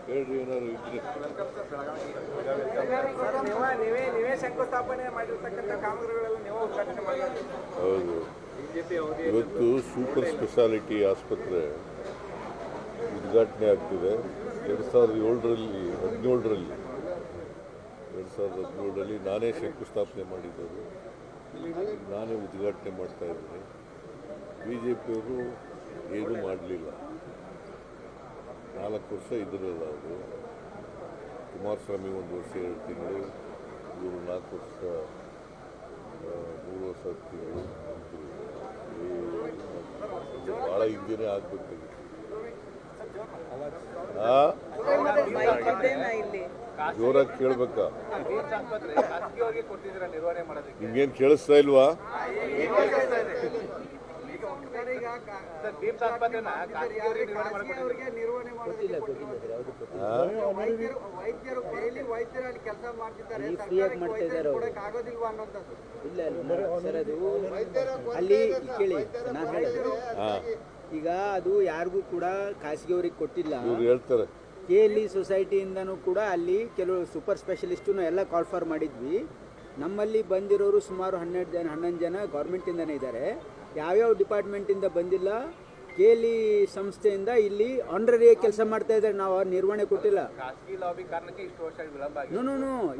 ಹೇಳ್ರಿ ಏನಾದ್ರು ಇದ್ರೆ. ನೀವೇ ಶಂಕುಸ್ಥಾಪನೆ ಮಾಡಿರ್ತಕ್ಕಂಥ ಕಾಮಗಾರಿಗಳೆಲ್ಲ ನೀವು ಉದ್ಘಾಟನೆ ಮಾಡಿ. ಹೌದು, ಇವತ್ತು ಸೂಪರ್ ಸ್ಪೆಷಾಲಿಟಿ ಆಸ್ಪತ್ರೆ ಉದ್ಘಾಟನೆ ಆಗ್ತಿದೆ. 2017ರಲ್ಲಿ ನಾನೇ ಶಂಕುಸ್ಥಾಪನೆ ಮಾಡಿದ್ದು, ನಾನೇ ಉದ್ಘಾಟನೆ ಮಾಡ್ತಾ ಇದ್ದೀನಿ. BJPಯವರು ಏನೂ ಮಾಡಲಿಲ್ಲ. 4 ವರ್ಷ ಇದ್ರಲ್ಲ ಅವರು. ಕುಮಾರಸ್ವಾಮಿ 1 ವರ್ಷ 2 ತಿಂಗಳು, ಇವರು 4 ವರ್ಷ 3 ವರ್ಷ 10 ತಿಂಗಳು. ಭಾಳ ಹಿಂದೆನೇ ಆಗಬೇಕಾಗಿತ್ತು. ಜೋರಾಗಿ ಕೇಳ್ಬೇಕಾ? ನಿಮ್ಗೇನು ಕೇಳಿಸ್ತಾ ಇಲ್ವಾ? ಈಗ ಅದು ಯಾರಿಗೂ ಕೂಡ ಖಾಸಗಿಯವರಿಗೆ ಕೊಟ್ಟಿಲ್ಲ. ಹೇಳ್ತಾರೆ KLE ಸೊಸೈಟಿಯಿಂದನೂ ಕೂಡ ಅಲ್ಲಿ ಕೆಲವು ಸೂಪರ್ ಸ್ಪೆಷಲಿಸ್ಟನ್ನು ಎಲ್ಲ ಕಾಲ್ ಫಾರ್ ಮಾಡಿದ್ವಿ. ನಮ್ಮಲ್ಲಿ ಬಂದಿರೋರು ಸುಮಾರು 11 ಜನ ಗೌರ್ಮೆಂಟಿಂದನೇ ಇದ್ದಾರೆ. ಯಾವ್ಯಾವ ಡಿಪಾರ್ಟ್ಮೆಂಟಿಂದ ಬಂದಿಲ್ಲ, KLE ಸಂಸ್ಥೆಯಿಂದ ಇಲ್ಲಿ ಆನರರಿ ಕೆಲಸ ಮಾಡ್ತಾ ಇದ್ದಾರೆ. ನಾವು ನಿರ್ವಹಣೆ ಕೊಟ್ಟಿಲ್ಲ. ನೋ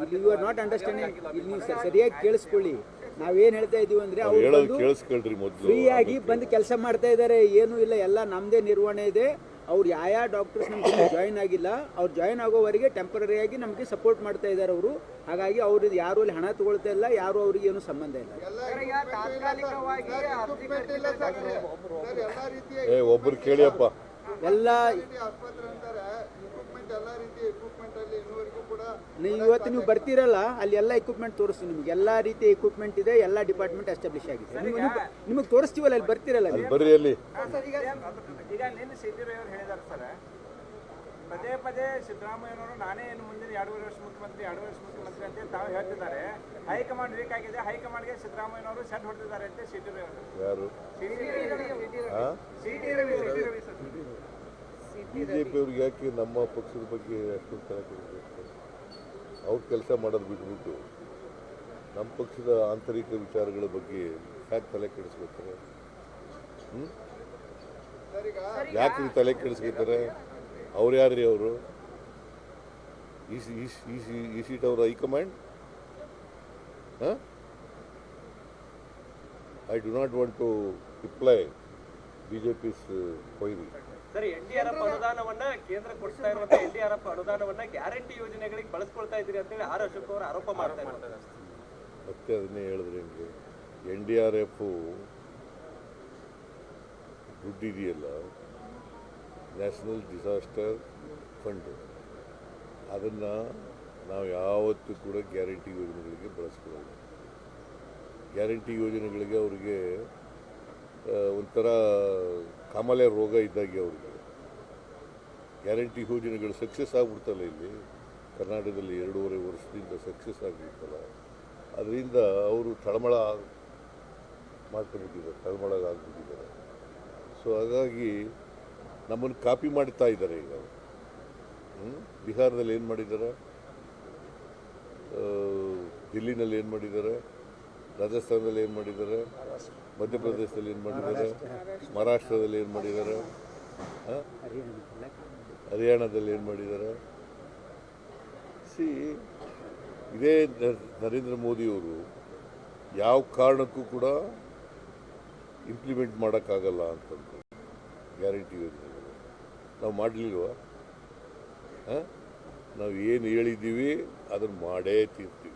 ಇಲ್ಲಿ ಯು ಆರ್ ನಾಟ್ ಅಂಡರ್ಸ್ಟ್ಯಾಂಡಿಂಗ್. ಇಲ್ಲಿ ನೀವು ಸರಿಯಾಗಿ ಕೇಳಿಸ್ಕೊಳ್ಳಿ. ನಾವೇನು ಹೇಳ್ತಾ ಇದೀವಿ ಅಂದರೆ ಅವರು ಫ್ರೀಯಾಗಿ ಬಂದು ಕೆಲಸ ಮಾಡ್ತಾ ಇದ್ದಾರೆ. ಏನೂ ಇಲ್ಲ, ಎಲ್ಲ ನಮ್ಮದೇ ನಿರ್ವಹಣೆ ಇದೆ. ಅವ್ರು ಯಾವ ಡಾಕ್ಟರ್ಸ್ ನಮ್ಗೆ ಜಾಯಿನ್ ಆಗಿಲ್ಲ, ಅವ್ರು ಜಾಯಿನ್ ಆಗೋವರೆಗೆ ಟೆಂಪರರಿಯಾಗಿ ನಮಗೆ ಸಪೋರ್ಟ್ ಮಾಡ್ತಾ ಇದ್ದಾರೆ ಅವರು. ಹಾಗಾಗಿ ಅವ್ರಿಗೆ ಯಾರು ಅಲ್ಲಿ ಹಣ ತಗೊಳ್ತಾ ಇಲ್ಲ, ಯಾರು ಅವ್ರಿಗೆ ಏನು ಸಂಬಂಧ ಇಲ್ಲ. ಒಬ್ಬರು ಕೇಳಿಯಪ್ಪ, ಎಲ್ಲ ಇವತ್ತು ನೀವು ಬರ್ತೀರಲ್ಲ, ಅಲ್ಲಿ ಎಲ್ಲ ಎಕ್ವಿಪ್ಮೆಂಟ್ ತೋರಿಸ್ತೀವಿ ನಿಮ್ಗೆ. ಎಲ್ಲ ರೀತಿಯ ಎಕ್ವಿಪ್ಮೆಂಟ್ ಇದೆ, ಎಲ್ಲ ಡಿಪಾರ್ಟ್ಮೆಂಟ್ ಎಸ್ಟಾಬ್ಲಿಷ್ ಆಗಿದೆ. ನಿಮಗೆ ತೋರಿಸ್ತೀವಲ್ಲ, ಅಲ್ಲಿ ಬರ್ತೀರಲ್ಲ. ಬರ್ರಿ ಅಲ್ಲಿ. ಈಗ ನಿನ್ನೆ ಸಿದ್ದರಾಮಯ್ಯವರು ಹೇಳಿದ್ದಾರೆ ಸರ್, ಪದೇ ಸಿದ್ದರಾಮಯ್ಯನವರು ನಾನೇ ಇನ್ನು ಮುಂದಿನ 2.5 ವರ್ಷ ಮುಖ್ಯಮಂತ್ರಿ ಅಂತ ತಾವು ಹೇಳ್ತಿದ್ದಾರೆ. ಹೈಕಮಾಂಡ್ ವೀಕ್ ಆಗಿದೆ, ಹೈಕಮಾಂಡ್ಗೆ ಸಿದ್ದರಾಮಯ್ಯನವರು ಸೆಟ್ ಹೊಡೆದಿದ್ದಾರೆ ಅಂತ ಸಿದ್ದರಾಮಯ್ಯವರು. BJPಯವ್ರಿಗೆ ಯಾಕೆ ನಮ್ಮ ಪಕ್ಷದ ಬಗ್ಗೆ ಅಷ್ಟೊಂದು ತಲೆ ಕೆಡಿಸ್ಬೇಕು? ಅವ್ರು ಕೆಲಸ ಮಾಡೋದು ಬಿಟ್ಬಿಟ್ಟು ನಮ್ಮ ಪಕ್ಷದ ಆಂತರಿಕ ವಿಚಾರಗಳ ಬಗ್ಗೆ ಯಾಕೆ ತಲೆ ಕೆಡಿಸ್ಬೇಕಾರೆ? ಯಾಕೆ ತಲೆ ಕೆಡಿಸ್ಕೊತಾರೆ? ಅವ್ರು ಯಾರ್ರಿ ಅವರು? ಈ ಸೀಟ್ ಅವರ high command. I do not want to reply BJP's query. Sir, NDRF ಅನುದಾನವನ್ನ ಕೇಂದ್ರ ಕೊಡ್ತಾ ಇರುವಂತ NDRF ಅನುದಾನವನ್ನ ಗ್ಯಾರಂಟಿ ಯೋಜನೆಗಳಿಗೆ ಬಳಸ್ಕೊಳ್ತಾ ಇದ್ದೀರಿ ಅಂತೇಳಿ ಆರ್ ಅಶೋಕ್ ಅವರು ಆರೋಪ ಮಾಡ್ತಾ ಇದ್ದಾರೆ. ಮತ್ತೆ ಅದನ್ನೇ ಹೇಳಿದ್ರೆ NDRF ದುಡ್ಡಿದೆಯಲ್ಲ, ನ್ಯಾಷನಲ್ ಡಿಸಾಸ್ಟರ್ ಫಂಡ್, ಅದನ್ನು ನಾವು ಯಾವತ್ತೂ ಕೂಡ ಗ್ಯಾರಂಟಿ ಯೋಜನೆಗಳಿಗೆ ಬಳಸ್ಕೊಳ್ಳೋದು. ಗ್ಯಾರಂಟಿ ಯೋಜನೆಗಳಿಗೆ ಅವ್ರಿಗೆ ಒಂಥರ ಕಾಮಾಲೆ ರೋಗ ಇದ್ದಾಗೆ ಅವ್ರಿಗೆ. ಗ್ಯಾರಂಟಿ ಯೋಜನೆಗಳು ಸಕ್ಸಸ್ ಆಗ್ಬಿಡ್ತಲ್ಲ, ಇಲ್ಲಿ ಕರ್ನಾಟಕದಲ್ಲಿ 2.5 ವರ್ಷದಿಂದ ಸಕ್ಸಸ್ ಆಗಿಬಿಡ್ತಲ್ಲ, ಅದರಿಂದ ಅವರು ತಳಮಳ ಆಗ್ಬಿಟ್ಟಿದ್ದಾರೆ. ಸೊ ಹಾಗಾಗಿ ನಮ್ಮನ್ನು ಕಾಪಿ ಮಾಡ್ತಾ ಇದ್ದಾರೆ. ಈಗ ಬಿಹಾರದಲ್ಲಿ ಏನು ಮಾಡಿದ್ದಾರೆ, ದಿಲ್ಲಿನಲ್ಲಿ ಏನು ಮಾಡಿದ್ದಾರೆ, ರಾಜಸ್ಥಾನದಲ್ಲಿ ಏನು ಮಾಡಿದ್ದಾರೆ, ಮಧ್ಯಪ್ರದೇಶದಲ್ಲಿ ಏನು ಮಾಡಿದ್ದಾರೆ, ಮಹಾರಾಷ್ಟ್ರದಲ್ಲಿ ಏನು ಮಾಡಿದ್ದಾರೆ, ಹರಿಯಾಣದಲ್ಲಿ ಏನು ಮಾಡಿದ್ದಾರೆ. ಇದೇ ನರೇಂದ್ರ ಮೋದಿಯವರು ಯಾವ ಕಾರಣಕ್ಕೂ ಕೂಡ ಇಂಪ್ಲಿಮೆಂಟ್ ಮಾಡೋಕ್ಕಾಗಲ್ಲ ಅಂತಂದು ಗ್ಯಾರಂಟಿ ಯೋಜನೆಗಳು ನಾವು ಮಾಡಲಿಲ್ವಾ? ನಾವು ಏನು ಹೇಳಿದ್ದೀವಿ ಅದನ್ನು ಮಾಡೇ ತೀರ್ತೀವಿ.